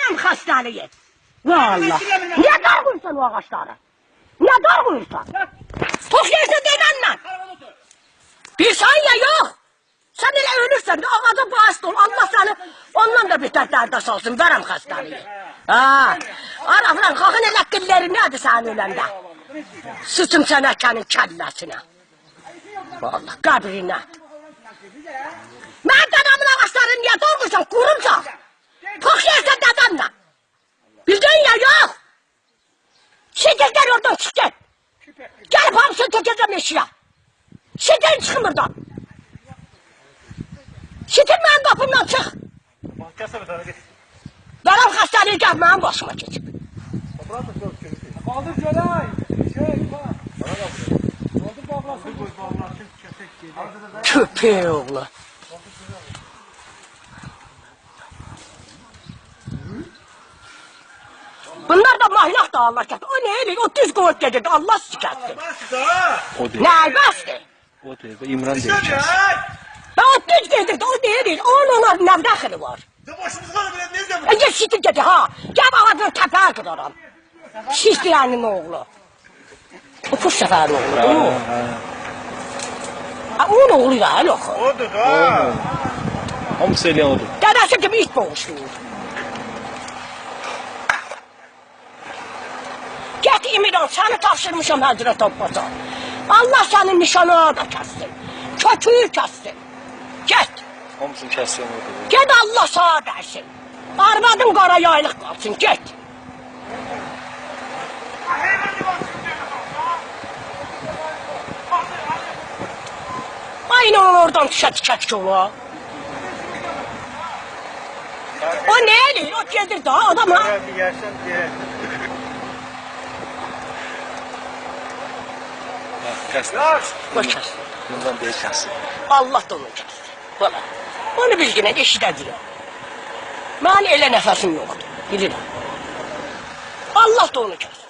Benim hastaneye. Vallahi. Niye dargınsın o ağaçları? Niye dargınsın? Tok yerse denenle. Bir saniye yok. Sen ile ölürsen de ağaca bağışlı ol. Allah seni ondan da beter derde salsın. Verem hastaneye. Ha. Araflan kalkın ele kılları nedir sen ölende? Sıçım sen ekenin kellesine. Vallahi kabrine. Ben dedemın ağaçlarını niye doğruysan kurumsa. Tok yerse dedemle. Bildin ya yok. Sikir gel oradan sikir. Gelip hamsını çekeceğim eşya. Sikir çıkın buradan. Sikir benim kapımdan çık. Benim hastaneye gel benim başıma geçip. Kaldır Gölay. Köpeği oğlu. Bunlar da mahlak da Allah çaktı. O neydi? O düz kuvvet getirdi. Allah sıçattı. O değil. Ne bastı? O değil. İmran değil. Ben o düz getirdi. O neydi? Onun ne daxili var? Gel şitir getir ha. Gel ağacın tepeğe kırarım. Şiştirenin oğlu. O kuş seferin oğlu. Ha onun oğlu ya. Odur ha. Hamısı eləyən odur. Dedesi gibi it boğuşluyor. Get İmiran, seni tapşırmışım Hazret Abbas'a. Allah senin nişanını da kessin. Kötüyü kessin. Get. Hamısını kəssən odur. Get Allah sağa dersin. Arvadın qara yaylık kalsın, get. Aynı oradan tişet ola. O neydi? O gelir daha adam ha. Kəssən. O kes. Bundan deyil kəssin. Allah da onu kessin. Valla. Onu bilgine eşidəcəyəm. Mən elə nəfəsim yoxdur. Bilirəm. Allah da onu kessin.